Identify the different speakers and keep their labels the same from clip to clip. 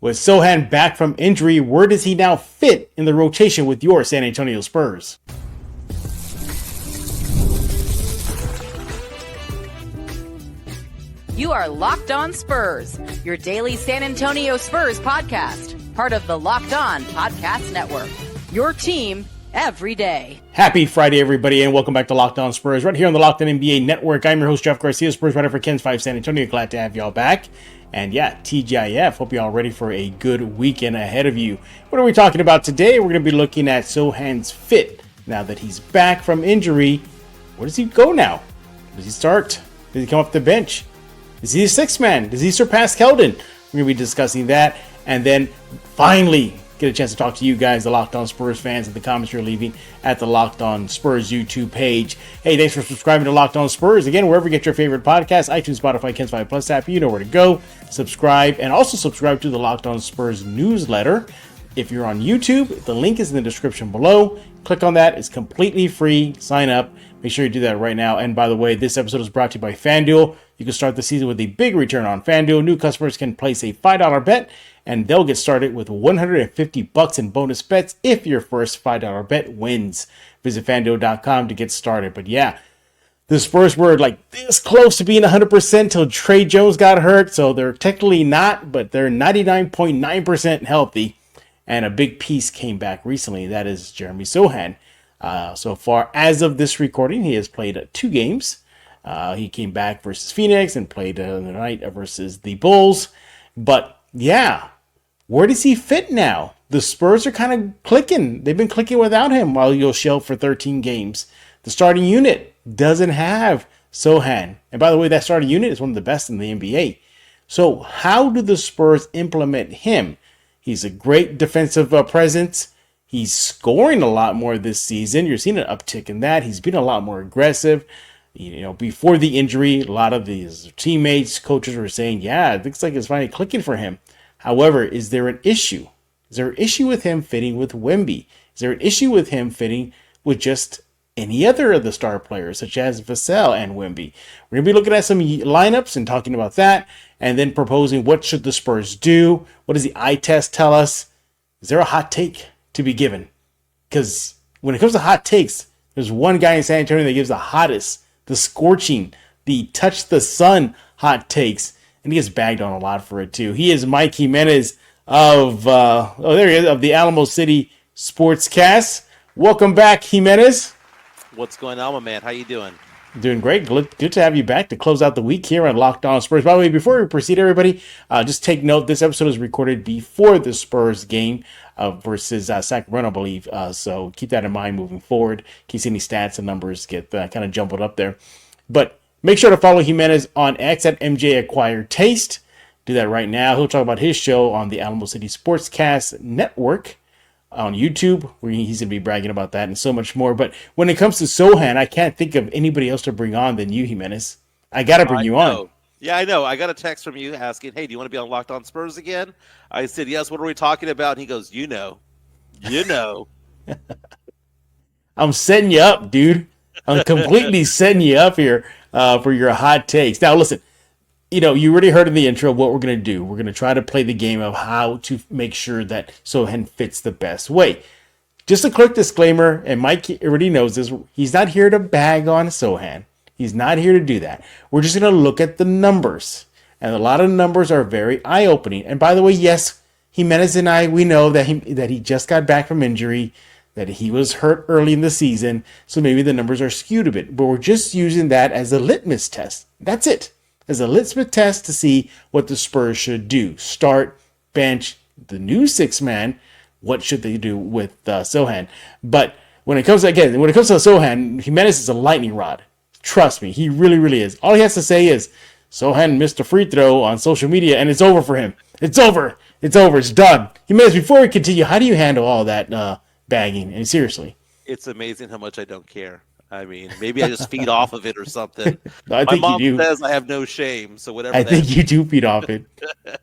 Speaker 1: With Sohan back from injury, where does he now fit in the rotation with your San Antonio Spurs?
Speaker 2: You are Locked On Spurs, your daily San Antonio Spurs podcast, part of the Locked On Podcast Network. Your team every day.
Speaker 1: Happy Friday, everybody, and welcome back to Locked On Spurs, right here on the Locked On NBA Network. I'm your host, Jeff Garcia, Spurs writer for Ken's 5 San Antonio. Glad to have y'all back. And yeah, TGIF, hope y'all ready for a good weekend ahead of you. What are we talking about today? We're going to be looking at Sohan's fit. Now that he's back from injury, where does he go now? Does he start? Does he come off the bench? Is he a sixth man? Does he surpass Keldon? We're going to be discussing that. And then finally get a chance to talk to you guys, the Locked On Spurs fans, and the comments you're leaving at the Locked On Spurs YouTube page. Hey, thanks for subscribing to Locked On Spurs. Again, wherever you get your favorite podcasts, iTunes, Spotify, Ken's 5 Plus app, you know where to go. Subscribe, and also subscribe to the Locked On Spurs newsletter. If you're on YouTube, the link is in the description below. Click on that. It's completely free. Sign up. Make sure you do that right now. And by the way, this episode is brought to you by FanDuel. You can start the season with a big return on FanDuel. New customers can place a $5 bet, and they'll get started with $150 in bonus bets if your first $5 bet wins. Visit FanDuel.com to get started. But yeah, the Spurs were like this close to being 100% until Trey Jones got hurt. So they're technically not, but they're 99.9% healthy. And a big piece came back recently. That is Jeremy Sochan. So far, as of this recording, he has played 2 games. He came back versus Phoenix and played the night versus the Bulls. But yeah, where does he fit now? The Spurs are kind of clicking. They've been clicking without him while he'll shell for 13 games. The starting unit doesn't have Sohan. And by the way, that starting unit is one of the best in the NBA. So how do the Spurs implement him? He's a great defensive presence. He's scoring a lot more this season. You're seeing an uptick in that. He's been a lot more aggressive. You know, before the injury, a lot of his teammates, coaches were saying, yeah, it looks like it's finally clicking for him. However, is there an issue? Is there an issue with him fitting with Wemby? Is there an issue with him fitting with just any other of the star players, such as Vassell and Wemby? We're going to be looking at some lineups and talking about that, and then proposing what should the Spurs do? What does the eye test tell us? Is there a hot take to be given? Because when it comes to hot takes, there's one guy in San Antonio that gives the hottest, the scorching, the touch the sun hot takes, and he gets bagged on a lot for it too. He is Mike Jimenez of there he is, of the Alamo City Sportscast. Welcome back, Jimenez.
Speaker 3: What's going on, my man? How you doing?
Speaker 1: Doing great. Good to have you back to close out the week here on Locked On Spurs. By the way, before we proceed, everybody, just take note, this episode is recorded before the Spurs game versus Sacramento, I believe. So keep that in mind moving forward in case any stats and numbers get kind of jumbled up there. But make sure to follow Jimenez on X at MJ Acquired Taste. Do that right now. He'll talk about his show on the Alamo City Sportscast Network on YouTube, where he's going to be bragging about that and so much more. But when it comes to Sohan, I can't think of anybody else to bring on than you, Jimenez. I got to bring you on.
Speaker 3: Yeah, I know. I got a text from you asking, hey, do you want to be on Locked On Spurs again? I said, yes. What are we talking about? And he goes, you know.
Speaker 1: I'm setting you up, dude. I'm completely setting you up here for your hot takes. Now, listen, you know, you already heard in the intro what we're going to do. We're going to try to play the game of how to make sure that Sohan fits the best way. Just a quick disclaimer, and Mike already knows this, he's not here to bag on Sohan. He's not here to do that. We're just going to look at the numbers. And a lot of numbers are very eye-opening. And by the way, yes, Jimenez and I, we know that he just got back from injury, that he was hurt early in the season, so maybe the numbers are skewed a bit. But we're just using that as a litmus test. That's it. As a litmus test to see what the Spurs should do. Start, bench, the new six-man. What should they do with Sohan? But when it comes to Sohan, Jimenez is a lightning rod. Trust me, he really, really is. All he has to say is, Sohan missed a free throw on social media, and it's over for him. It's over. It's done. Jimenez, before we continue, how do you handle all that bagging? And seriously.
Speaker 3: It's amazing how much I don't care. I mean, maybe I just feed off of it or something.
Speaker 1: I think
Speaker 3: My mom
Speaker 1: you do.
Speaker 3: says I have no shame, so whatever.
Speaker 1: I think you do feed off it.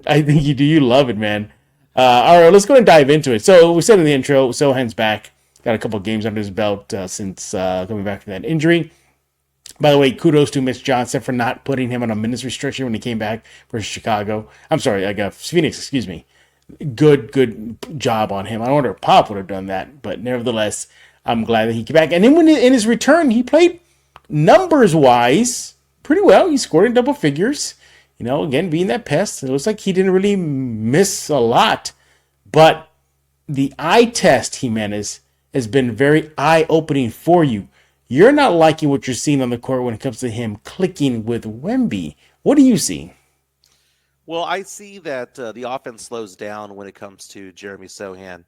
Speaker 1: I think you do. You love it, man. All right, let's go and dive into it. So we said in the intro, Sohan's back. Got a couple of games under his belt since coming back from that injury. By the way, kudos to Mitch Johnson for not putting him on a minutes restriction when he came back versus Chicago. I'm sorry, Phoenix, excuse me. good job on him. I wonder if Pop would have done that, but nevertheless, I'm glad that he came back. And then when in his return, he played numbers wise pretty well. He scored in double figures. Again, being that pest, it looks like he didn't really miss a lot. But the eye test, Jimenez, has been very eye-opening for you. You're not liking what you're seeing on the court when it comes to him clicking with Wemby. What do you see?
Speaker 3: Well, I see that the offense slows down when it comes to Jeremy Sochan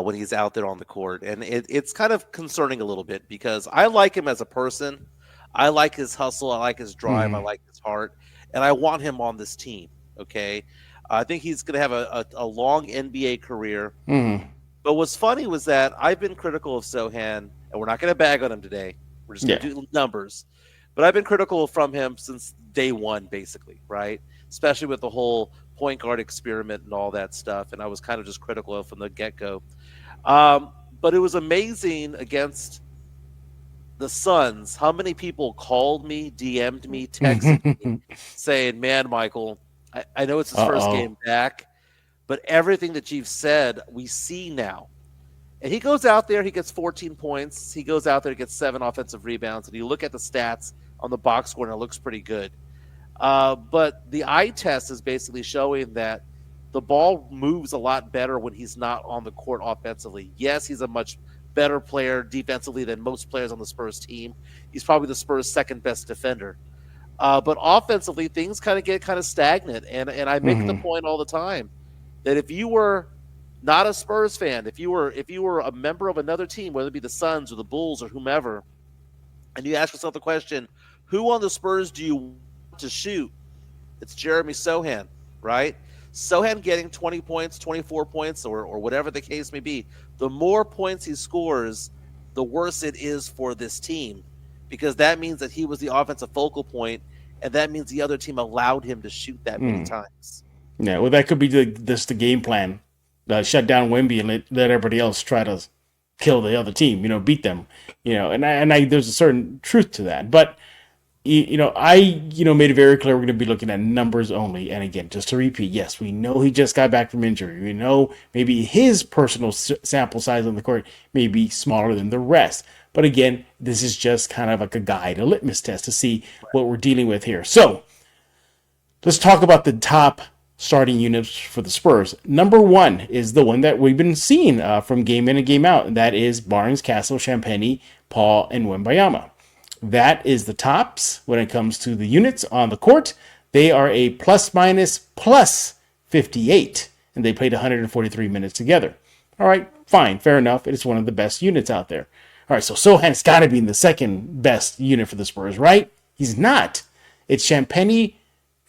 Speaker 3: when he's out there on the court. And it's kind of concerning a little bit because I like him as a person. I like his hustle. I like his drive. I like his heart. And I want him on this team, okay? I think he's going to have a long NBA career. But what's funny was that I've been critical of Sohan, and we're not going to bag on him today. We're just going to do numbers. But I've been critical from him since day one, basically, right? Especially with the whole point guard experiment and all that stuff. And I was kind of just critical of from the get-go. But it was amazing against the Suns how many people called me, DM'd me, texted me, saying, man, Michael, I know it's his first game back, but everything that you've said, we see now. And he goes out there, he gets 14 points. He goes out there, gets 7 offensive rebounds. And you look at the stats on the box score, and it looks pretty good. But the eye test is basically showing that the ball moves a lot better when he's not on the court offensively. Yes, he's a much better player defensively than most players on the Spurs team. He's probably the Spurs' second best defender. But offensively, things get stagnant. And I make the point all the time that if you were not a Spurs fan, if you were a member of another team, whether it be the Suns or the Bulls or whomever, and you ask yourself the question, who on the Spurs do you want to shoot? It's Jeremy Sochan, right? Sohan getting 20 points, 24 points, or whatever the case may be. The more points he scores, the worse it is for this team, because that means that he was the offensive focal point, and that means the other team allowed him to shoot that many times.
Speaker 1: Yeah, well, that could be the game plan. Shut down Wemby and let everybody else try to kill the other team, beat them. And I there's a certain truth to that. But I made it very clear we're going to be looking at numbers only. And again, just to repeat, yes, we know he just got back from injury. We know maybe his personal sample size on the court may be smaller than the rest. But again, this is just kind of like a guide, a litmus test to see what we're dealing with here. So let's talk about the top starting units for the Spurs. Number 1 is the one that we've been seeing from game in and game out, and that is Barnes, Castle, Champagnie, Paul, and Wembanyama. That is the tops when it comes to the units on the court. They are a plus 58, and they played 143 minutes together. All right, fine, fair enough. It is one of the best units out there. All right, so Sohan's got to be in the second best unit for the Spurs, right? He's not. It's Champagnie,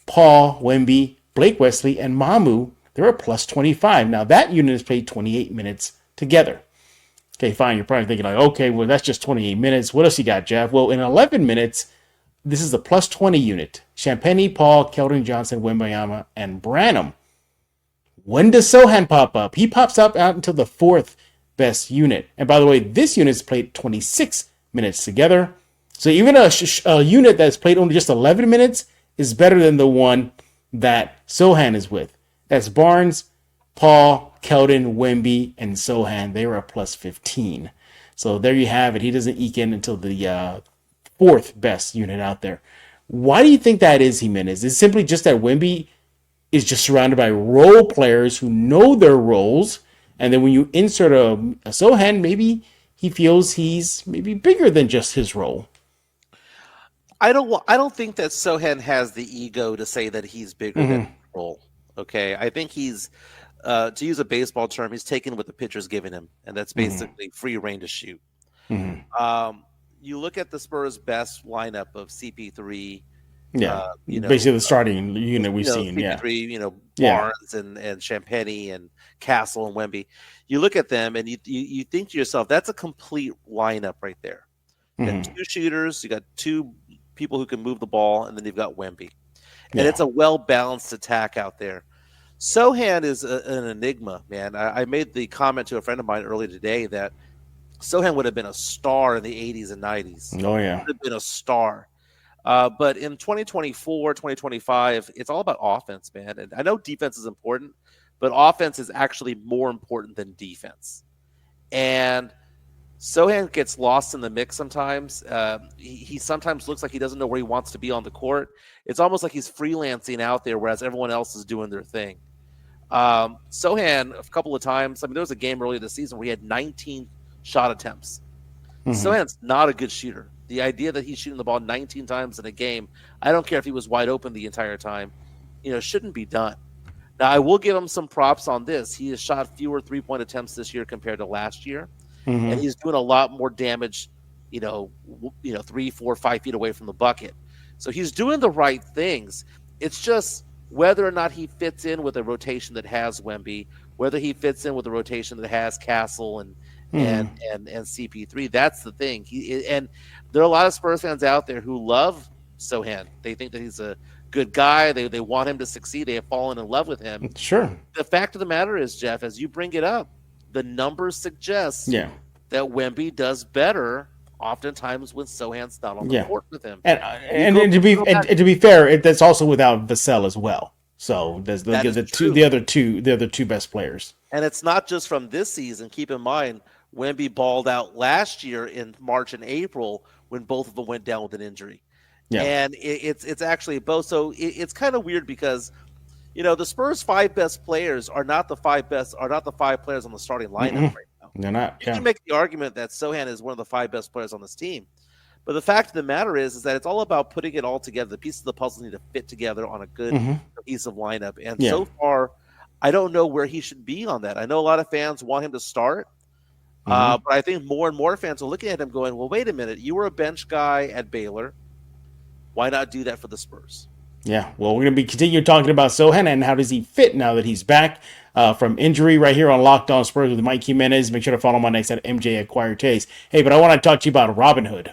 Speaker 1: Paul, Wemby, Blake Wesley, and Mamu. They're a plus 25. Now, that unit has played 28 minutes together. Okay, fine. You're probably thinking, okay, well, that's just 28 minutes. What else you got, Jeff? Well, in 11 minutes, this is the plus 20 unit. Champagnie, Paul, Keldon Johnson, Wembanyama, and Branham. When does Sohan pop up? He pops up out until the 4th best unit. And by the way, this unit has played 26 minutes together. So even a unit that's played only just 11 minutes is better than the one that Sohan is with. That's Barnes, Paul, Keldon, Wemby, and Sohan. They were a plus 15. So there you have it. He doesn't eke in until the 4th best unit out there. Why do you think that is, Jimenez? Is it simply just that Wemby is just surrounded by role players who know their roles, and then when you insert a Sohan, maybe he feels he's maybe bigger than just his role?
Speaker 3: I don't think that Sohan has the ego to say that he's bigger than his role. Okay, I think he's to use a baseball term, he's taking what the pitcher's giving him, and that's basically free reign to shoot. You look at the Spurs' best lineup of CP3.
Speaker 1: Basically the starting unit we've seen.
Speaker 3: CP3, Barnes and Champagnie and Castle and Wemby. You look at them and you think to yourself, that's a complete lineup right there. You got 2 shooters, you got 2 people who can move the ball, and then you've got Wemby. And it's a well-balanced attack out there. Sohan is an enigma, man. I made the comment to a friend of mine earlier today that Sohan would have been a star in the 80s and 90s.
Speaker 1: Oh, yeah.
Speaker 3: Would have been a star. But in 2024, 2025, it's all about offense, man. And I know defense is important, but offense is actually more important than defense. And Sohan gets lost in the mix sometimes. He sometimes looks like he doesn't know where he wants to be on the court. It's almost like he's freelancing out there, whereas everyone else is doing their thing. Sohan, a couple of times, there was a game earlier this season where he had 19 shot attempts. Sohan's not a good shooter. The idea that he's shooting the ball 19 times in a game, I don't care if he was wide open the entire time, shouldn't be done. Now, I will give him some props on this. He has shot fewer three-point attempts this year compared to last year, and he's doing a lot more damage, 3, 4, 5 feet away from the bucket. So he's doing the right things. It's just whether or not he fits in with a rotation that has Wemby, whether he fits in with a rotation that has Castle and CP3. That's the thing. And there are a lot of Spurs fans out there who love Sohan. They think that he's a good guy. They want him to succeed. They have fallen in love with him.
Speaker 1: Sure.
Speaker 3: The fact of the matter is, Jeff, as you bring it up, the numbers suggest that Wemby does better oftentimes when Sohan's not on the court with him.
Speaker 1: And to be fair, that's also without Vassell as well. So there's the other two best players.
Speaker 3: And it's not just from this season. Keep in mind, Wemby balled out last year in March and April when both of them went down with an injury. Yeah. And it's actually both. So it's kind of weird because, the Spurs' 5 best players are not the 5 players on the starting lineup right now.
Speaker 1: They're not.
Speaker 3: You can make the argument that Sohan is one of the 5 best players on this team. But the fact of the matter is that it's all about putting it all together. The pieces of the puzzle need to fit together on a good cohesive lineup. And so far, I don't know where he should be on that. I know a lot of fans want him to start. But I think more and more fans are looking at him going, well, wait a minute. You were a bench guy at Baylor. Why not do that for the Spurs?
Speaker 1: Yeah, well, we're going to be continuing talking about Sohan and how does he fit now that he's back from injury right here on Locked On Spurs with Mike Jimenez. Make sure to follow him on X at MJ Acquire Taste. Hey, but I want to talk to you about Robinhood.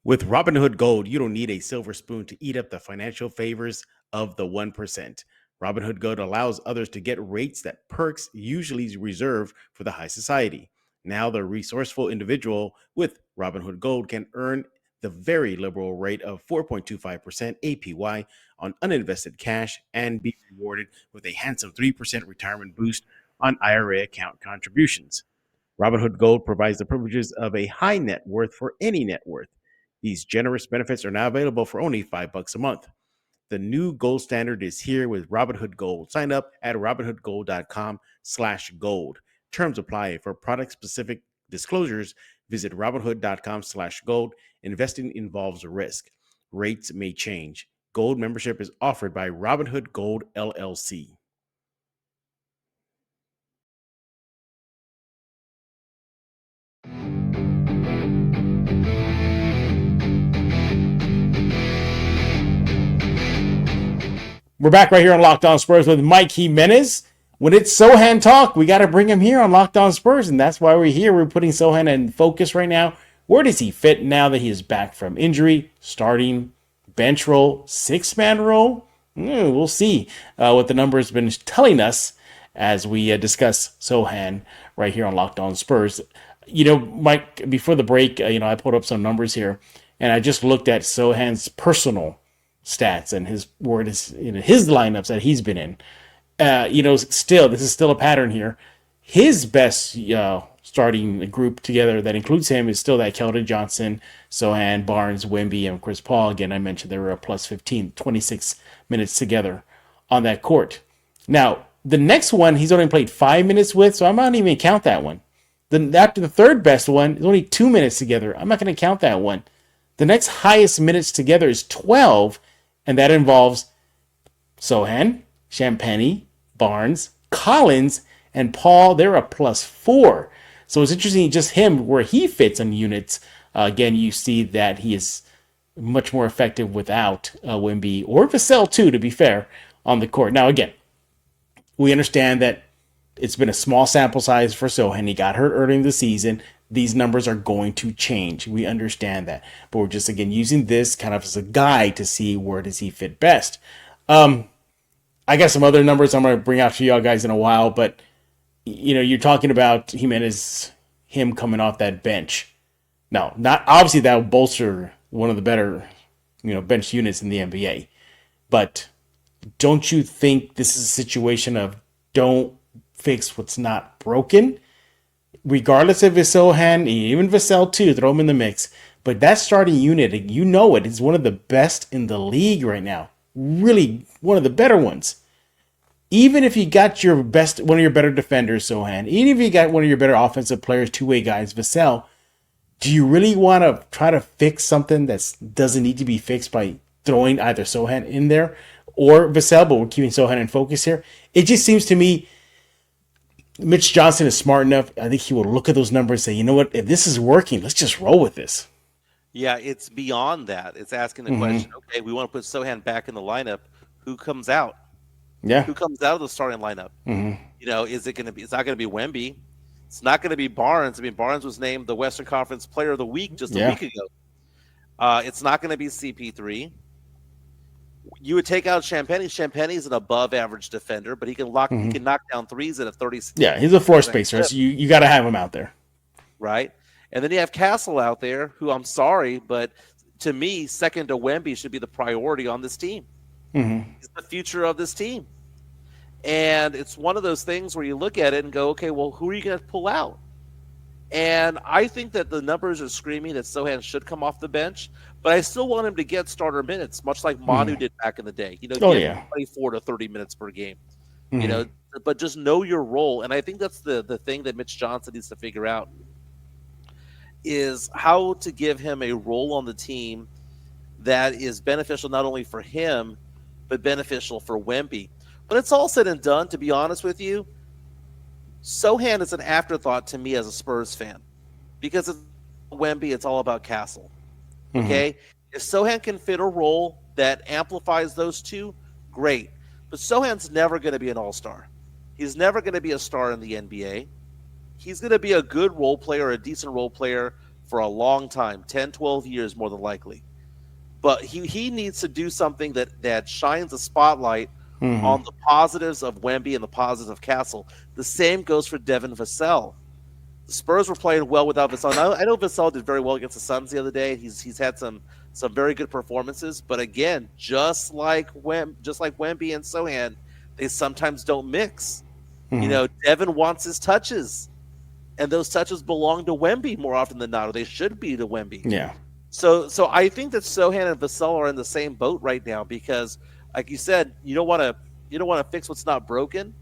Speaker 1: With Robinhood Gold, you don't need a silver spoon to eat up the financial favors of the 1%. Robinhood Gold allows others to get rates that perks usually reserve for the high society. Now the resourceful individual with Robinhood Gold can earn the very liberal rate of 4.25% APY on uninvested cash and be rewarded with a handsome 3% retirement boost on IRA account contributions. Robinhood Gold provides the privileges of a high net worth for any net worth. These generous benefits are now available for only $5 a month. The new gold standard is here with Robinhood Gold. Sign up at robinhoodgold.com/gold. Terms apply. For product-specific disclosures, visit robinhood.com/gold. Investing involves risk. Rates may change. Gold membership is offered by Robinhood Gold LLC. We're back right here on Locked On Spurs with Mike Jimenez. When it's Sohan talk, we got to bring him here on Locked On Spurs, and that's why we're here. We're putting Sohan in focus right now. Where does he fit now that he is back from injury? Starting, bench role, 6-man role? We'll see what the numbers have been telling us as we discuss Sohan right here on Locked On Spurs. Mike, before the break, I pulled up some numbers here, and I just looked at Sohan's personal stats and his lineups that he's been in. Still, this is still a pattern here. His best starting group together that includes him is still that Keldon Johnson, Sohan, Barnes, Wemby, and Chris Paul. Again, I mentioned they were a plus 15, 26 minutes together on that court. Now, the next one he's only played 5 minutes with, so I'm not even going to count that one. Then after the third best one is only 2 minutes together. I'm not going to count that one. The next highest minutes together is 12, and that involves Sohan, Champagny, Barnes, Collins, and Paul. They're a plus 4. So it's interesting, just him, where he fits on units. Again, you see that he is much more effective without Wemby or Vassell, too, to be fair, on the court. Now, again, we understand that it's been a small sample size for Sohan. He got hurt early in the season. These numbers are going to change. We understand that. But we're just, again, using this kind of as a guide to see where does he fit best. I got some other numbers I'm going to bring out to y'all guys in a while, but you're talking about Jimenez, him coming off that bench. Now, not obviously that will bolster one of the better, bench units in the NBA. But don't you think this is a situation of don't fix what's not broken? Regardless of Sohan, even Vassell too, throw him in the mix. But that starting unit, you know it, is one of the best in the league right now. Really one of the better ones. Even if you got one of your better defenders, Sohan, even if you got one of your better offensive players, two-way guys, Vassell, do you really want to try to fix something that doesn't need to be fixed by throwing either Sohan in there or Vassell, but we're keeping Sohan in focus here? It just seems to me Mitch Johnson is smart enough. I think he will look at those numbers and say, you know what, if this is working, let's just roll with this.
Speaker 3: Yeah, it's beyond that. It's asking the question, okay, we want to put Sohan back in the lineup. Who comes out?
Speaker 1: Yeah.
Speaker 3: Who comes out of the starting lineup? You know, is it going to be? It's not going to be Wemby. It's not going to be Barnes. I mean, Barnes was named the Western Conference Player of the Week just a week ago. It's not going to be CP3. You would take out Champagny. Champagny's an above-average defender, but he can he can knock down threes at a 30.
Speaker 1: Yeah, he's a floor spacer. So you got to have him out there,
Speaker 3: right? And then you have Castle out there, who I'm sorry, but to me, second to Wemby should be the priority on this team. He's the future of this team. And it's one of those things where you look at it and go, okay, well, who are you going to pull out? And I think that the numbers are screaming that Sohan should come off the bench, but I still want him to get starter minutes, much like Manu did back in the day. You know, 24 to 30 minutes per game. You know, but just know your role. And I think that's the thing that Mitch Johnson needs to figure out, is how to give him a role on the team that is beneficial not only for him, but beneficial for Wemby. When it's all said and done, to be honest with you, Sohan is an afterthought to me as a Spurs fan, because it's Wemby, it's all about Castle. Okay? If Sohan can fit a role that amplifies those two, great. But Sohan's never going to be an all-star. He's never going to be a star in the NBA. He's going to be a good role player, a decent role player for a long time, 10, 12 years more than likely. But he needs to do something that shines a spotlight on the positives of Wemby and the positives of Castle. The same goes for Devin Vassell. The Spurs were playing well without Vassell. Now, I know Vassell did very well against the Suns the other day. He's had some very good performances. But again, just like Wemby and Sohan, they sometimes don't mix. You know, Devin wants his touches, and those touches belong to Wemby more often than not, or they should be to Wemby.
Speaker 1: Yeah.
Speaker 3: So I think that Sohan and Vassell are in the same boat right now, because, like you said, you don't want to fix what's not broken.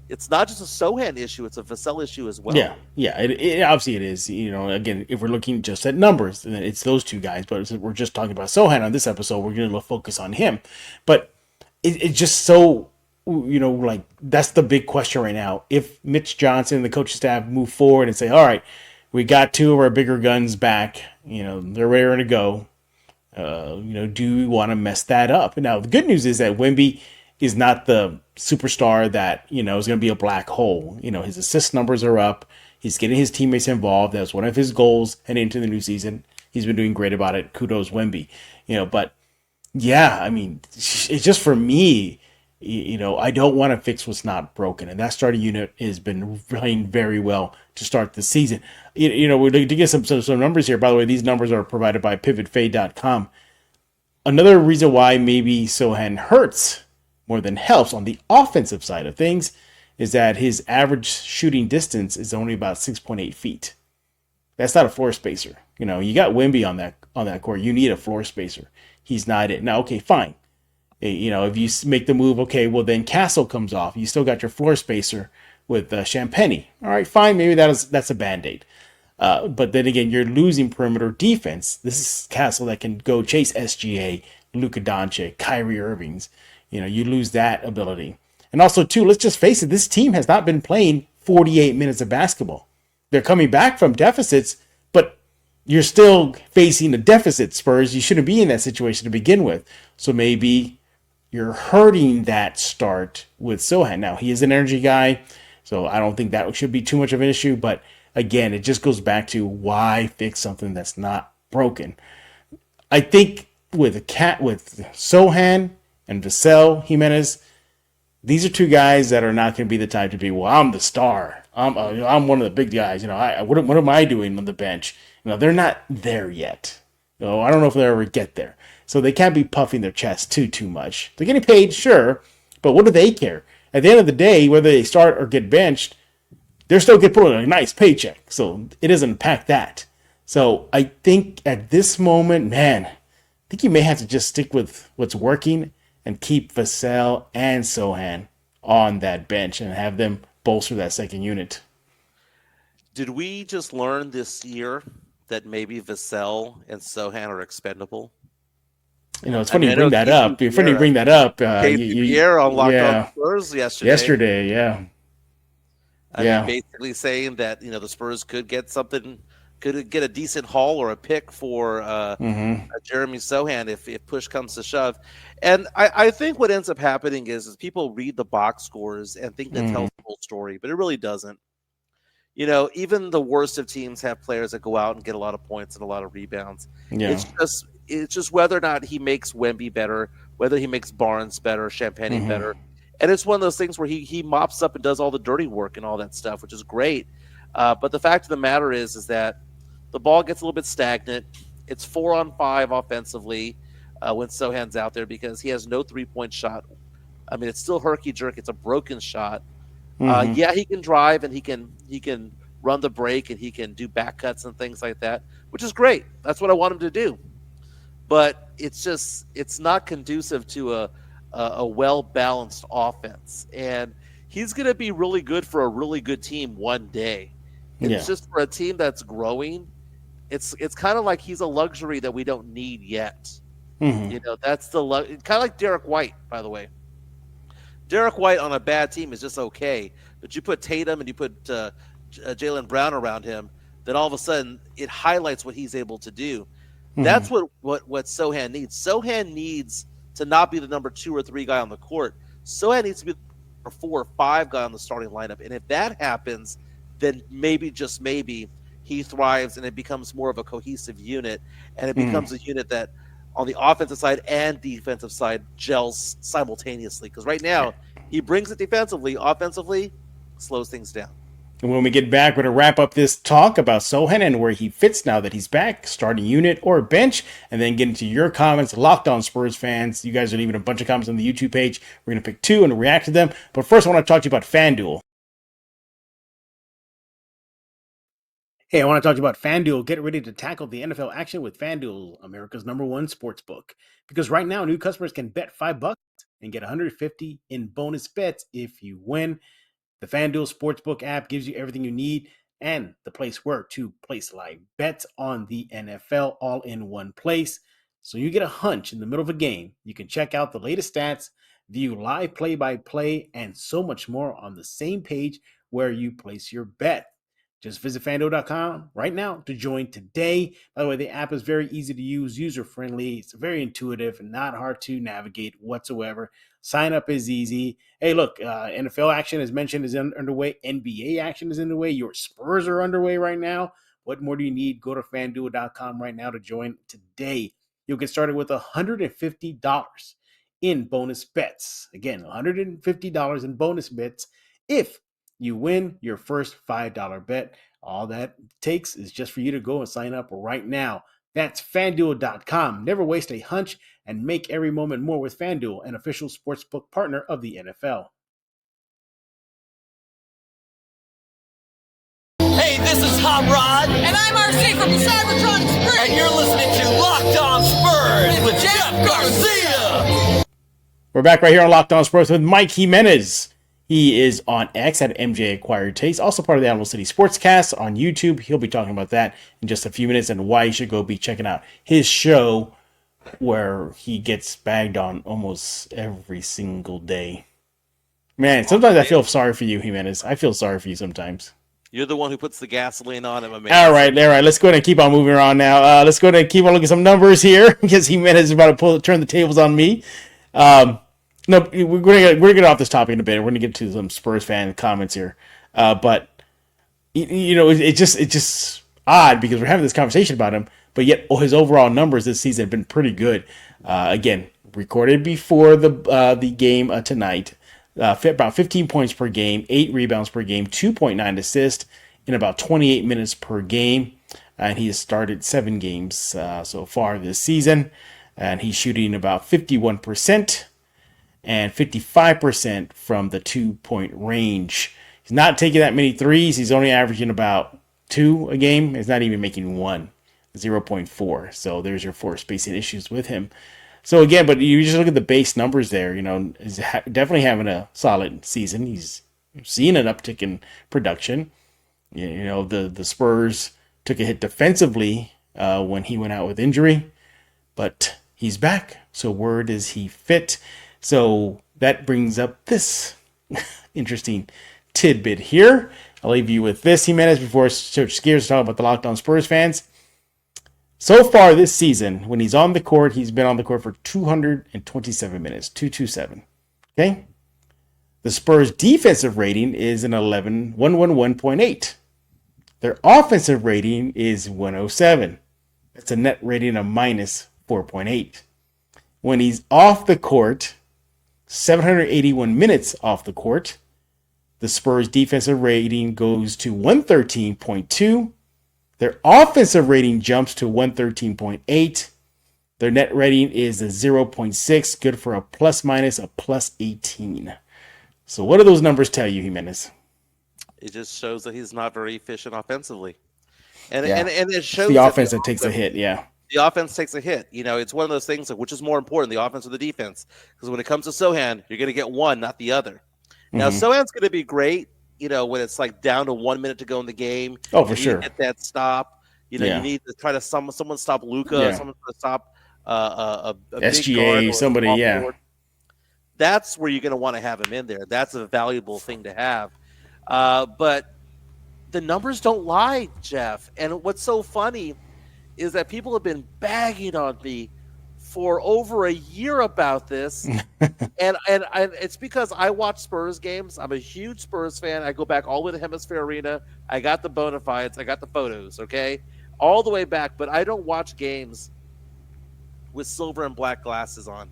Speaker 3: It's not just a Sohan issue; it's a Vassell issue as well.
Speaker 1: Yeah. It obviously it is. You know, again, if we're looking just at numbers, then it's those two guys. But we're just talking about Sohan on this episode. We're going to focus on him. But it's just so, you know, like, that's the big question right now. If Mitch Johnson and the coaching staff move forward and say, all right, we got two of our bigger guns back, you know, they're ready to go. You know, do we want to mess that up? Now, the good news is that Wemby is not the superstar that, you know, is going to be a black hole. You know, his assist numbers are up. He's getting his teammates involved. That was one of his goals heading into the new season. He's been doing great about it. Kudos, Wemby. You know, but yeah, I mean, it's just, for me, you know, I don't want to fix what's not broken. And that starting unit has been playing very well to start the season. You know, we're to get some numbers here. By the way, these numbers are provided by pivotfade.com. Another reason why maybe Sohan hurts more than helps on the offensive side of things is that his average shooting distance is only about 6.8 feet. That's not a floor spacer. You know, you got Wemby on that court. You need a floor spacer. He's not it. Now, okay, fine. You know, if you make the move, okay, well, then Castle comes off. You still got your floor spacer with Champagny. All right, fine. Maybe that's a Band-Aid. But then again, you're losing perimeter defense. This is Castle that can go chase SGA, Luka Doncic, Kyrie Irving's. You know, you lose that ability. And also, too, let's just face it, this team has not been playing 48 minutes of basketball. They're coming back from deficits, but you're still facing a deficit, Spurs. You shouldn't be in that situation to begin with. So maybe you're hurting that start with Sohan. Now, he is an energy guy, so I don't think that should be too much of an issue. But again, it just goes back to, why fix something that's not broken? I think with Sohan and Vassell, Jimenez, these are two guys that are not going to be the type to be, well, I'm the star. I'm one of the big guys. You know, what am I doing on the bench? You know, they're not there yet. So I don't know if they'll ever get there. So they can't be puffing their chest too much. They're getting paid, sure, but what do they care? At the end of the day, whether they start or get benched, they're still getting put on a nice paycheck. So it doesn't impact that. So I think at this moment, man, I think you may have to just stick with what's working and keep Vassell and Sohan on that bench and have them bolster that second unit.
Speaker 3: Did we just learn this year that maybe Vassell and Sohan are expendable?
Speaker 1: It's funny you bring that up. It's funny you bring that up.
Speaker 3: Pierre on Locked On Spurs yesterday. I mean, basically saying that the Spurs could get something, could get a decent haul or a pick for Jeremy Sochan if push comes to shove. And I think what ends up happening is people read the box scores and think that tells the whole story, but it really doesn't. Even the worst of teams have players that go out and get a lot of points and a lot of rebounds. Yeah. It's just whether or not he makes Wemby better, whether he makes Barnes better, Champagnie better. And it's one of those things where he mops up and does all the dirty work and all that stuff, which is great. But the fact of the matter is that the ball gets a little bit stagnant. It's 4-on-5 offensively when Sohan's out there because he has no three-point shot. I mean, it's still herky-jerky. It's a broken shot. Yeah, he can drive and he can run the break and he can do back cuts and things like that, which is great. That's what I want him to do. But it's not conducive to a well-balanced offense. And he's going to be really good for a really good team one day. It's just for a team that's growing. It's kind of like he's a luxury that we don't need yet. That's kind of like Derek White, by the way. Derek White on a bad team is just okay, but you put Tatum and you put Jaylen Brown around him, then all of a sudden it highlights what he's able to do. That's what Sohan needs. Sohan needs to not be the number 2 or 3 guy on the court. Sohan needs to be the number 4 or 5 guy on the starting lineup, and if that happens, then maybe, just maybe, he thrives and it becomes more of a cohesive unit, and it becomes a unit that on the offensive side and defensive side gels simultaneously. Because right now, he brings it defensively, offensively, slows things down.
Speaker 1: And when we get back, we're going to wrap up this talk about Sohan and where he fits now that he's back, starting unit or bench, and then get into your comments. Locked On Spurs fans, you guys are leaving a bunch of comments on the YouTube page. We're going to pick 2 and react to them. But first, I want to talk to you about FanDuel. Hey, I want to talk to you about FanDuel. Get ready to tackle the NFL action with FanDuel, America's #1 sportsbook. Because right now, new customers can bet $5 and get $150 in bonus bets if you win. The FanDuel Sportsbook app gives you everything you need and the place where to place live bets on the NFL all in one place. So you get a hunch in the middle of a game. You can check out the latest stats, view live play-by-play, and so much more on the same page where you place your bet. Just visit FanDuel.com right now to join today. By the way, the app is very easy to use, user-friendly. It's very intuitive and not hard to navigate whatsoever. Sign up is easy. Hey, look, NFL action, as mentioned, is underway. NBA action is underway. Your Spurs are underway right now. What more do you need? Go to FanDuel.com right now to join today. You'll get started with $150 in bonus bets. Again, $150 in bonus bets if you win your first $5 bet. All that takes is just for you to go and sign up right now. That's FanDuel.com. Never waste a hunch and make every moment more with FanDuel, an official sportsbook partner of the NFL.
Speaker 4: Hey, this is Hot Rod.
Speaker 5: And I'm RC from the Cybertron Spurs.
Speaker 4: And you're listening to Locked On Spurs with Jeff Garcia.
Speaker 1: We're back right here on Locked On Spurs with Mike Jimenez. He is on X at MJ Acquired Taste, also part of the Animal City Sportscast on YouTube. He'll be talking about that in just a few minutes and why you should go be checking out his show where he gets bagged on almost every single day. Man, sometimes I feel sorry for you, Jimenez. I feel sorry for you sometimes.
Speaker 3: You're the one who puts the gasoline on him, man.
Speaker 1: All right. Let's go ahead and keep on moving on now. Let's go ahead and keep on looking at some numbers here because Jimenez is about to turn the tables on me. No, we're gonna get off this topic in a bit. We're gonna get to some Spurs fan comments here, but it's just odd because we're having this conversation about him, but yet his overall numbers this season have been pretty good. Again, recorded before the game tonight, about 15 points per game, 8 rebounds per game, 2.9 assists in about 28 minutes per game, and he has started 7 games so far this season. and he's shooting about 51% and 55% from the 2-point range. He's not taking that many threes. He's only averaging about 2 a game. He's not even making 1, 0.4. So there's your floor spacing issues with him. So again, but you just look at the base numbers there, he's definitely having a solid season. He's seeing an uptick in production. The Spurs took a hit defensively when he went out with injury, but he's back. So word is he fit. So that brings up this interesting tidbit here. I'll leave you with this, Jimenez, before I switch gears to talk about the Locked On Spurs fans. So far this season, when he's on the court, he's been on the court for 227 minutes, 227. Okay? The Spurs' defensive rating is an 111.8. Their offensive rating is 107. That's a net rating of minus 4.8. When he's off the court, 781 minutes off the court, the Spurs' defensive rating goes to 113.2. Their offensive rating jumps to 113.8. Their net rating is a 0.6, good for a plus minus a plus 18. So what do those numbers tell you, Jimenez?
Speaker 3: It just shows that he's not very efficient offensively. And it shows
Speaker 1: the offense that takes a hit, yeah.
Speaker 3: The offense takes a hit. It's one of those things, which is more important, the offense or the defense? Because when it comes to Sohan, you're going to get one, not the other. Now, Sohan's going to be great, when it's like down to 1 minute to go in the game.
Speaker 1: Oh, for sure.
Speaker 3: Get that stop. You need to try to someone stop Luka, someone to stop a
Speaker 1: SGA, somebody, yeah.
Speaker 3: Forward. That's where you're going to want to have him in there. That's a valuable thing to have. But the numbers don't lie, Jeff. And what's so funny is that people have been bagging on me for over a year about this. and it's because I watch Spurs games. I'm a huge Spurs fan. I go back all the way to Hemisphere Arena. I got the bona fides. I got the photos, okay? All the way back. But I don't watch games with silver and black glasses on.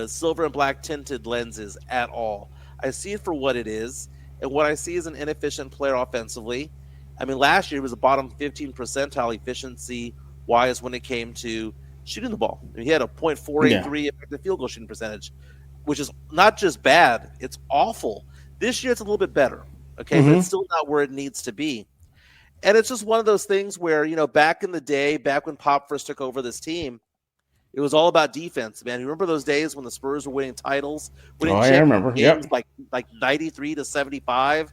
Speaker 3: Silver and black tinted lenses at all. I see it for what it is. And what I see is an inefficient player offensively. I mean, last year he was a bottom 15 percentile efficiency-wise when it came to shooting the ball. I mean, he had a .483 effective field goal shooting percentage, which is not just bad, it's awful. This year it's a little bit better, okay? But it's still not where it needs to be. And it's just one of those things where, back in the day, back when Pop first took over this team, it was all about defense, man. You remember those days when the Spurs were winning titles?
Speaker 1: I remember.
Speaker 3: Games like 93-75.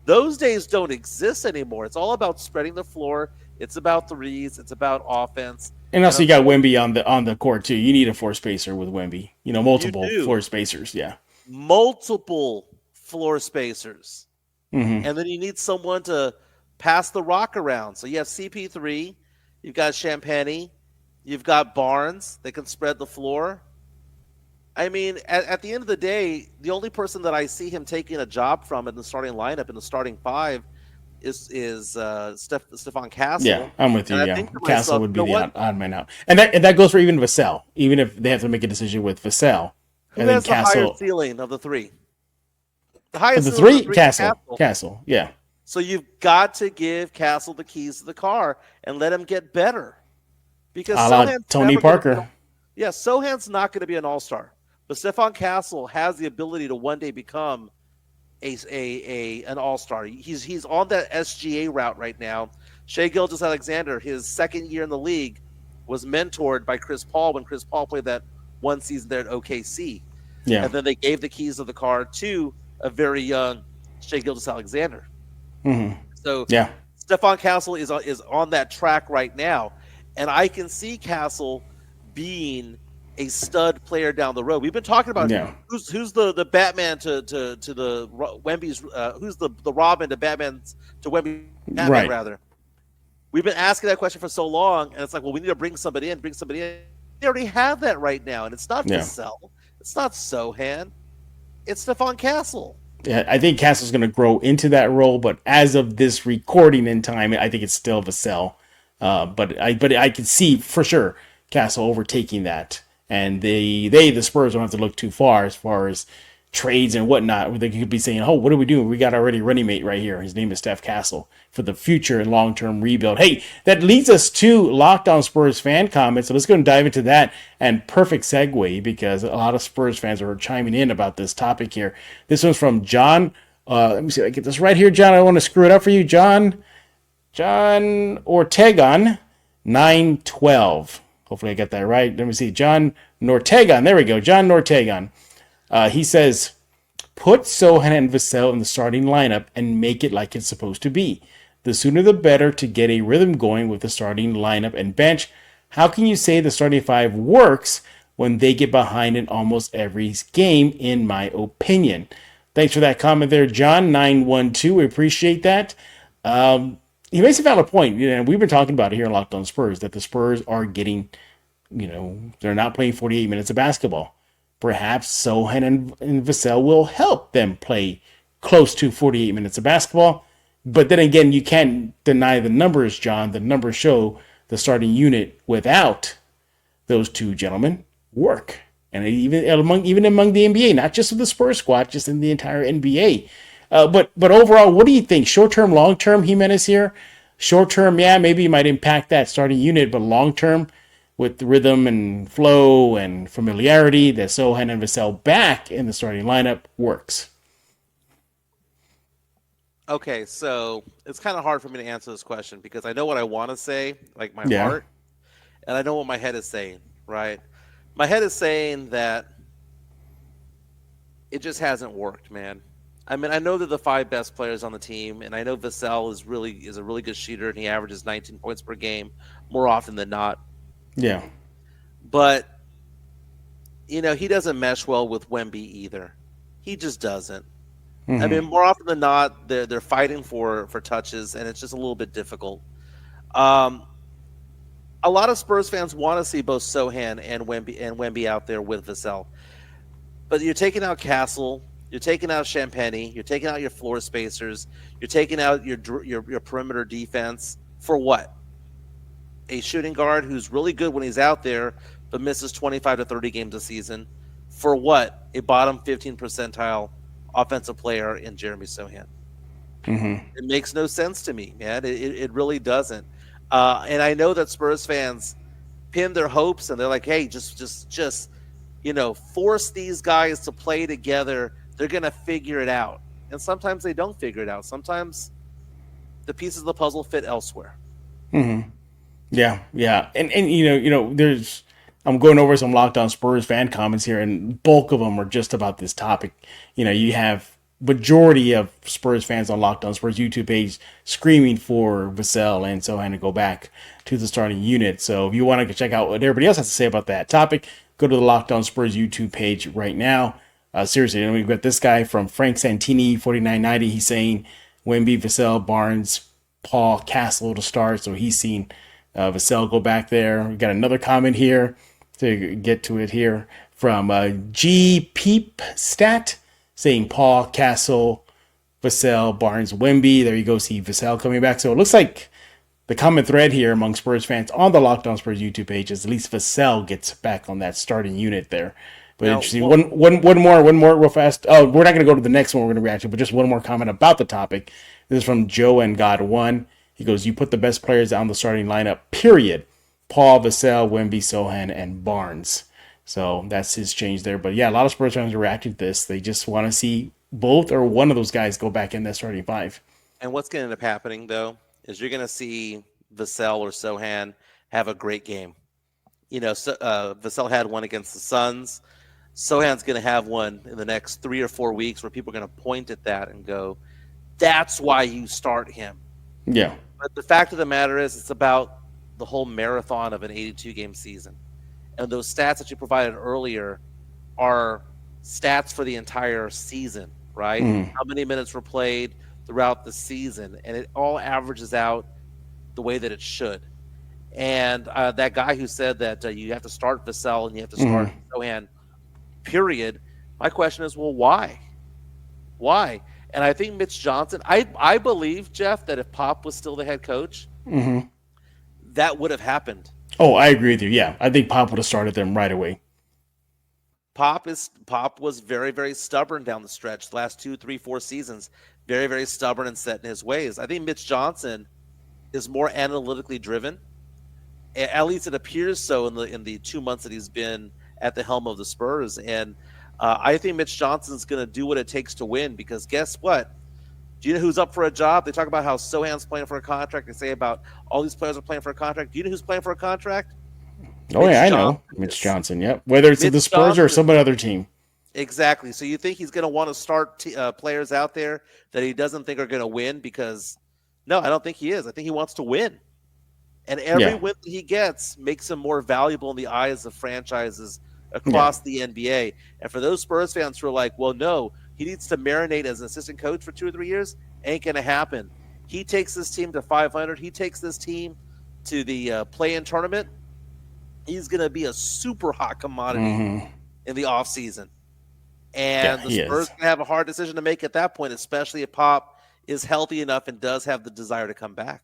Speaker 3: Those days don't exist anymore. It's all about spreading the floor. It's about threes. It's about offense.
Speaker 1: And also, you got Wemby on the court too. You need a floor spacer with Wemby. Multiple floor spacers. Yeah,
Speaker 3: multiple floor spacers. And then you need someone to pass the rock around. So you have CP3. You've got Champagny. You've got Barnes that can spread the floor. I mean, at the end of the day, the only person that I see him taking a job from in the starting lineup, in the starting five, is Stephon Castle.
Speaker 1: Yeah, I'm with you. Yeah, Castle would be the odd man out. And that goes for even Vassell. Even if they have to make a decision with Vassell.
Speaker 3: Who has the higher ceiling of the three? The highest
Speaker 1: ceiling of the three? Castle, yeah.
Speaker 3: So you've got to give Castle the keys to the car and let him get better. Because
Speaker 1: Tony Parker.
Speaker 3: Sohan's not going to be an all-star. But Stephon Castle has the ability to one day become an all-star. He's on that SGA route right now. Shai Gilgeous-Alexander, his second year in the league, was mentored by Chris Paul when Chris Paul played that one season there at OKC. Yeah. And then they gave the keys of the car to a very young Shai Gilgeous-Alexander. So Stephon Castle is on that track right now. And I can see Castle being a stud player down the road. We've been talking about who's the Batman to the Wemby's, who's the Robin to Batman's to Wemby, Batman rather. We've been asking that question for so long, and it's like, well, we need to bring somebody in. They already have that right now, and it's not Vassell. It's not Sohan. It's Stephon Castle.
Speaker 1: Yeah, I think Castle's going to grow into that role, but as of this recording in time, I think it's still Vassell. But I can see for sure Castle overtaking that, and the Spurs don't have to look too far as trades and whatnot, where they could be saying, oh, what are we doing? We got already running mate right here. His name is Steph Castle for the future and long-term rebuild. Hey, that leads us to Locked On Spurs fan comments. So let's go and dive into that. And perfect segue, because a lot of Spurs fans are chiming in about this topic here. This one's from John. Let me see if I get this right here, John. I don't want to screw it up for you. John Ortegon 912. Hopefully I got that right. Let me see. John Nortegon. There we go. John Nortegon. He says, put Sohan and Vassell in the starting lineup and make it like it's supposed to be. The sooner the better to get a rhythm going with the starting lineup and bench. How can you say the starting five works when they get behind in almost every game, in my opinion? Thanks for that comment there, John 912. We appreciate that. He makes a valid point. We've been talking about it here in Locked On Spurs, that the Spurs are getting, they're not playing 48 minutes of basketball. Perhaps Sohan and Vassell will help them play close to 48 minutes of basketball. But then again, you can't deny the numbers, John. The numbers show the starting unit without those two gentlemen work. And even among the NBA, not just with the Spurs squad, just in the entire NBA. But overall, what do you think? Short-term, long-term, Jimenez here? Short-term, yeah, maybe it might impact that starting unit, but long-term, with the rhythm and flow and familiarity, that Sohan and Vassell back in the starting lineup works.
Speaker 3: Okay, so it's kind of hard for me to answer this question because I know what I want to say, like my heart, and I know what my head is saying, right? My head is saying that it just hasn't worked, man. I mean, I know they're the five best players on the team, and I know Vassell is a really good shooter, and he averages 19 points per game more often than not.
Speaker 1: Yeah.
Speaker 3: But, he doesn't mesh well with Wemby either. He just doesn't. Mm-hmm. I mean, more often than not, they're fighting for touches, and it's just a little bit difficult. A lot of Spurs fans want to see both Sohan and Wemby out there with Vassell. But you're taking out Castle, you're taking out Champagny, you're taking out your floor spacers, you're taking out your perimeter defense for what? A shooting guard who's really good when he's out there, but misses 25 to 30 games a season. For what? A bottom 15 percentile offensive player in Jeremy Sochan.
Speaker 1: Mm-hmm.
Speaker 3: It makes no sense to me, man. It really doesn't. And I know that Spurs fans pin their hopes and they're like, hey, just force these guys to play together. They're going to figure it out. And sometimes they don't figure it out. Sometimes the pieces of the puzzle fit elsewhere.
Speaker 1: Mm-hmm. Yeah. And there's, I'm going over some Locked On Spurs fan comments here, and bulk of them are just about this topic. You have majority of Spurs fans on Locked On Spurs YouTube page screaming for Vassell and Sohan to go back to the starting unit. So if you want to check out what everybody else has to say about that topic, go to the Locked On Spurs YouTube page right now. Seriously, we've got this guy from Frank Santini 4990. He's saying Wemby, Vassell, Barnes, Paul, Castle to start. So he's seen Vassell go back there. We got another comment here to get to it here from G Peep Stat saying Paul, Castle, Vassell, Barnes, Wemby. There you go. See Vassell coming back. So it looks like the common thread here among Spurs fans on the Locked On Spurs YouTube page is at least Vassell gets back on that starting unit there. But now, interesting. One more real fast. Oh, we're not going to go to the next one we're going to react to, but just one more comment about the topic. This is from Joe and God One. He goes, you put the best players on the starting lineup, period. Paul, Vassell, Wemby, Sohan, and Barnes. So that's his change there. But yeah, a lot of Spurs fans are reacting to this. They just want to see both or one of those guys go back in that starting five.
Speaker 3: And what's going to end up happening, though, is you're going to see Vassell or Sohan have a great game. Vassell had one against the Suns. Sohan's going to have one in the next 3 or 4 weeks where people are going to point at that and go, that's why you start him.
Speaker 1: Yeah.
Speaker 3: But the fact of the matter is it's about the whole marathon of an 82-game season. And those stats that you provided earlier are stats for the entire season, right? How many minutes were played throughout the season. And it all averages out the way that it should. And that guy who said that you have to start Vassell and you have to start Sohan, period. My question is, well, why? Why? And I think Mitch Johnson, I believe, Jeff, that if Pop was still the head coach, that would have happened.
Speaker 1: Oh, I agree with you. Yeah, I think Pop would have started them right away.
Speaker 3: Pop was very, very stubborn down the stretch. The last 2, 3, 4 seasons, very, very stubborn and set in his ways. I think Mitch Johnson is more analytically driven. At least it appears so in the 2 months that he's been at the helm of the Spurs. And I think Mitch Johnson's going to do what it takes to win, because guess what? Do you know who's up for a job? They talk about how Sohan's playing for a contract. They say about all these players are playing for a contract. Do you know who's playing for a contract?
Speaker 1: Oh,
Speaker 3: Mitch
Speaker 1: yeah, I know.
Speaker 3: Johnson
Speaker 1: Mitch Johnson, yep. Whether it's
Speaker 3: Mitch
Speaker 1: the Spurs or
Speaker 3: Johnson.
Speaker 1: some other team.
Speaker 3: Exactly. So you think he's going to want to start players out there that he doesn't think are going to win? Because no, I don't think he is. I think he wants to win. And every win that he gets makes him more valuable in the eyes of franchises across the NBA. And for those Spurs fans who are like, well, no, he needs to marinate as an assistant coach for 2 or 3 years, ain't going to happen. He takes this team to 500. He takes this team to the play-in tournament. He's going to be a super hot commodity in the offseason. And the Spurs going to have a hard decision to make at that point, especially if Pop is healthy enough and does have the desire to come back.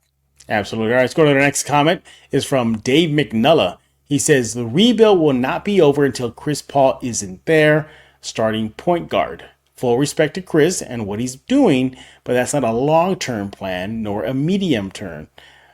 Speaker 1: Absolutely. All right, let's go to the next comment. Is from Dave McNullah. He says, the rebuild will not be over until Chris Paul isn't there, starting point guard. Full respect to Chris and what he's doing, but that's not a long-term plan nor a medium term.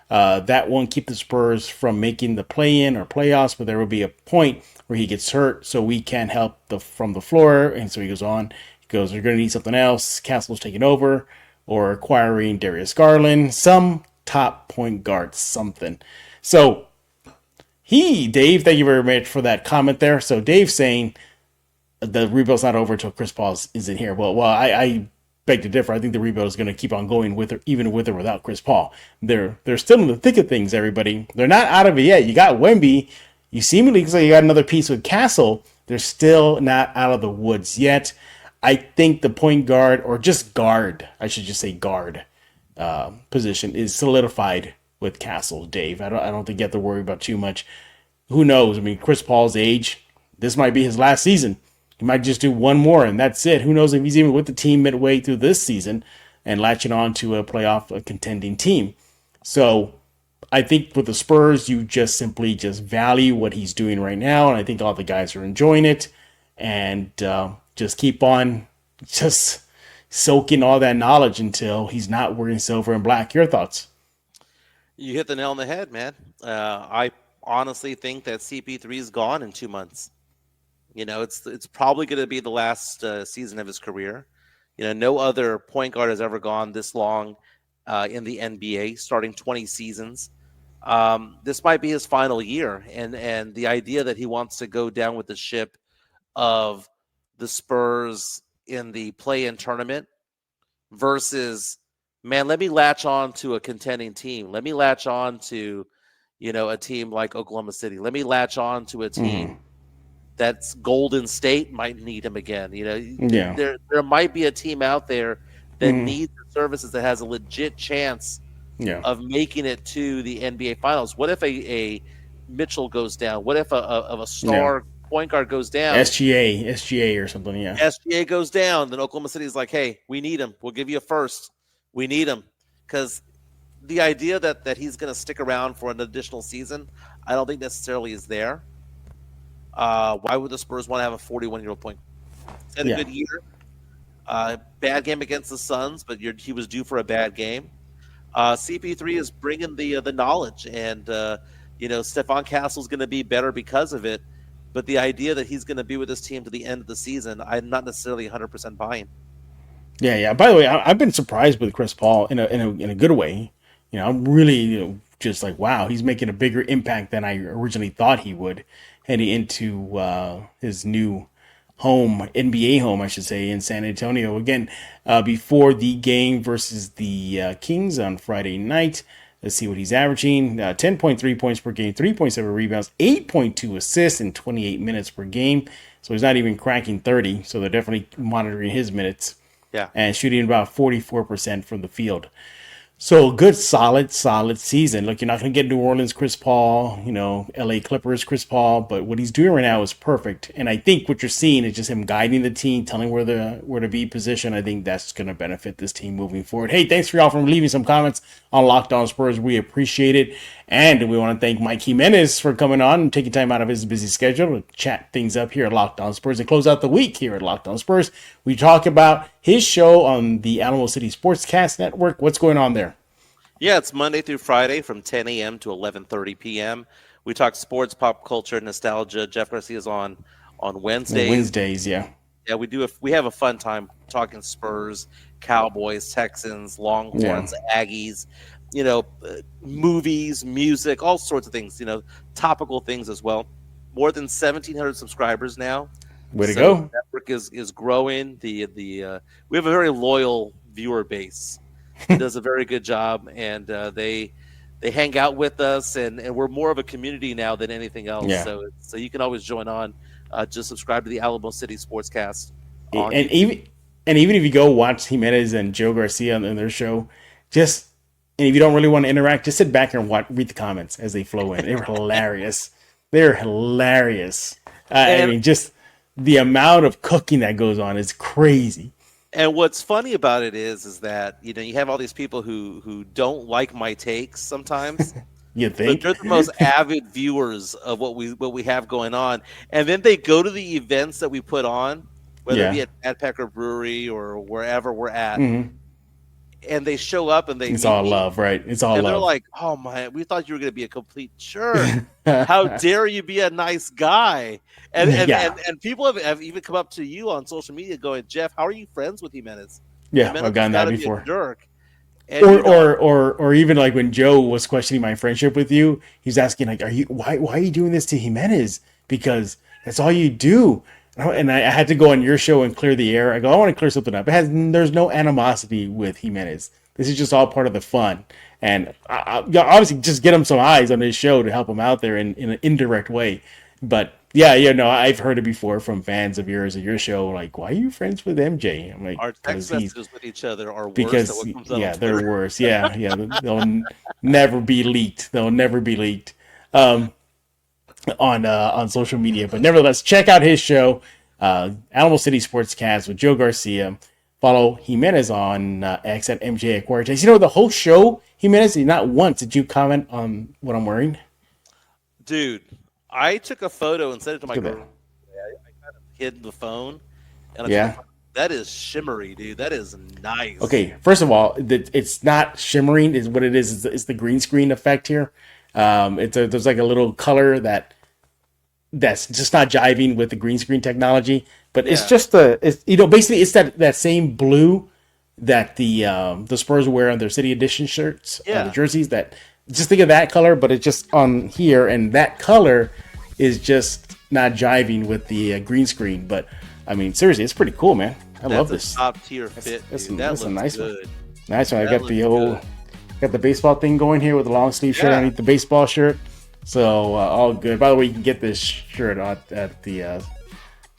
Speaker 1: That won't keep the Spurs from making the play-in or playoffs, but there will be a point where he gets hurt, so we can't help from the floor. And so he goes on. He goes, we're going to need something else. Castle's taking over, or acquiring Darius Garland, some top point guard, something. So Dave, thank you very much for that comment there. So Dave saying the rebuild's not over until Chris Paul isn't here. Well, I beg to differ. I think the rebuild is going to keep on going even with or without Chris Paul. They're still in the thick of things, everybody. They're not out of it yet. You got Wemby. You seemingly looks like you got another piece with Castle. They're still not out of the woods yet. I think the point guard, or just guard, I should just say guard, position is solidified with Castle, Dave. I don't think you have to worry about too much. Who knows? I mean, Chris Paul's age, this might be his last season. He might just do one more, and that's it. Who knows if he's even with the team midway through this season and latching on to a contending team. So I think with the Spurs, you just simply value what he's doing right now, and I think all the guys are enjoying it, and just keep on just soaking all that knowledge until he's not wearing silver and black. Your thoughts?
Speaker 3: You hit the nail on the head, man. I honestly think that CP3 is gone in 2 months. You know, it's probably going to be the last season of his career. You know, no other point guard has ever gone this long in the NBA, starting 20 seasons. This might be his final year, and the idea that he wants to go down with the ship of the Spurs in the play-in tournament versus, man, let me latch on to a contending team. Let me latch on to, a team like Oklahoma City. Let me latch on to a team that's Golden State might need him again. There might be a team out there that needs the services, that has a legit chance of making it to the NBA Finals. What if a Mitchell goes down? What if a star point guard goes down?
Speaker 1: SGA or something,
Speaker 3: SGA goes down, then Oklahoma City is like, hey, we need him. We'll give you a first. We need him. Because the idea that he's going to stick around for an additional season, I don't think necessarily is there. Why would the Spurs want to have a 41-year-old point? He's had a good year. Bad game against the Suns, but he was due for a bad game. CP3 is bringing the knowledge, and Stephon Castle's going to be better because of it. But the idea that he's going to be with this team to the end of the season, I'm not necessarily 100% buying.
Speaker 1: Yeah. By the way, I've been surprised with Chris Paul in a good way. I'm really just like, wow, he's making a bigger impact than I originally thought he would, heading into his new home, NBA home, I should say, in San Antonio. Again, before the game versus the Kings on Friday night. Let's see what he's averaging. 10.3 points per game, 3.7 rebounds, 8.2 assists in 28 minutes per game. So he's not even cracking 30. So they're definitely monitoring his minutes.
Speaker 3: Yeah. And
Speaker 1: shooting about 44% from the field. So good, solid season. Look, you're not going to get New Orleans Chris Paul, LA Clippers Chris Paul, but what he's doing right now is perfect. And I think what you're seeing is just him guiding the team, telling where to be positioned. I think that's going to benefit this team moving forward. Hey, thanks for y'all for leaving some comments on Locked On Spurs. We appreciate it. And we want to thank Mike Jimenez for coming on and taking time out of his busy schedule to chat things up here at Locked On Spurs and close out the week here at Locked On Spurs. We talk about his show on the Alamo City Sportscast Network. What's going on there?
Speaker 3: Yeah, it's Monday through Friday from 10 a.m. to 11:30 p.m. We talk sports, pop culture, nostalgia. Jeff Garcia is on Wednesdays.
Speaker 1: Wednesdays, yeah.
Speaker 3: Yeah, we have a fun time talking Spurs, Cowboys, Texans, Longhorns, Aggies, movies, music, all sorts of things, topical things as well. More than 1,700 subscribers now.
Speaker 1: Way to go.
Speaker 3: The network is growing. We have a very loyal viewer base. It does a very good job, and they hang out with us, and we're more of a community now than anything else.
Speaker 1: Yeah.
Speaker 3: So you can always join on. Just subscribe to the Alamo City Sportscast.
Speaker 1: And even if you go watch Jimenez and Joe Garcia on their show, and if you don't really want to interact, just sit back and read the comments as they flow in. They're hilarious. They're hilarious. I mean, just the amount of cooking that goes on is crazy.
Speaker 3: And what's funny about it is that you have all these people who don't like my takes sometimes.
Speaker 1: You think?
Speaker 3: But they're the most avid viewers of what we have going on, and then they go to the events that we put on, whether it be at Pecker Brewery or wherever we're at, and they show up and it's
Speaker 1: all love, right? It's all love.
Speaker 3: And they're like, "Oh man, we thought you were going to be a complete jerk. How dare you be a nice guy?" And people have even come up to you on social media going, "Jeff, how are you friends with Jimenez?"
Speaker 1: Yeah,
Speaker 3: Jimenez
Speaker 1: I've gotten that
Speaker 3: gotta
Speaker 1: before.
Speaker 3: be a jerk. And,
Speaker 1: or even like when Joe was questioning my friendship with you, he's asking like, why are you doing this to Jimenez? Because that's all you do. And I had to go on your show and clear the air. I go, I want to clear something up. There's no animosity with Jimenez. This is just all part of the fun. And I obviously just get him some eyes on his show to help him out there in an indirect way. But yeah, I've heard it before from fans of yours at your show. Like, why are you friends with MJ? I'm like,
Speaker 3: our text messages with each other are worse
Speaker 1: because
Speaker 3: than what comes out on
Speaker 1: they're
Speaker 3: Twitter.
Speaker 1: worse. Yeah, they'll never be leaked. On social media. But nevertheless, check out his show, Alamo City Sportscast with Joe Garcia. Follow Jimenez on X at MJ Acquire Taste. The whole show, Jimenez, not once did you comment on what I'm wearing.
Speaker 3: Dude, I took a photo and sent it to my girl. I kind of hid the phone. And I took that is shimmery, dude. That is nice.
Speaker 1: Okay, first of all, it's not shimmering. Is what it is. It's the green screen effect here. There's like a little color that's just not jiving with the green screen technology. But it's just basically it's that same blue that the Spurs wear on their City Edition shirts, the jerseys. That just think of that color, but it's just on here, and that color is just not jiving with the green screen. But I mean, seriously, it's pretty cool, man. I love this.
Speaker 3: Top tier fit.
Speaker 1: That's
Speaker 3: that
Speaker 1: a nice
Speaker 3: good.
Speaker 1: one. Nice one. I got got the baseball thing going here with the long sleeve shirt underneath the baseball shirt. So all good. By the way, you can get this shirt at the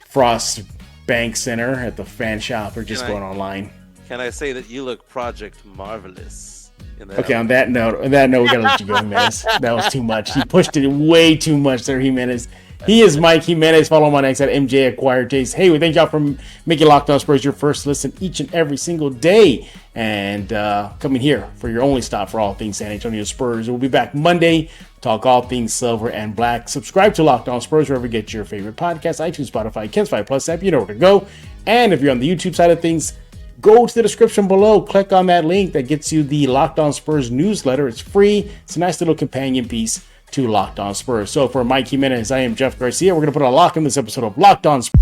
Speaker 1: Frost Bank Center at the fan shop, or just going online.
Speaker 3: Can I say that you look Project Marvelous?
Speaker 1: Okay, on that note, we gotta let you go, Jimenez. That was too much. He pushed it way too much there, Jimenez. He is Mike Jimenez. Follow him on X at MJ Acquire Taste. Hey, we thank y'all for making Locked On Spurs your first listen each and every single day. And coming here for your only stop for all things San Antonio Spurs. We'll be back Monday. Talk all things silver and black. Subscribe to Locked On Spurs wherever you get your favorite podcast. iTunes, Spotify, Ken's 5 Plus app. You know where to go. And if you're on the YouTube side of things, go to the description below. Click on that link that gets you the Locked On Spurs newsletter. It's free. It's a nice little companion piece to Locked On Spurs. So for Mike Jimenez, I am Jeff Garcia. We're going to put a lock in this episode of Locked On Spurs.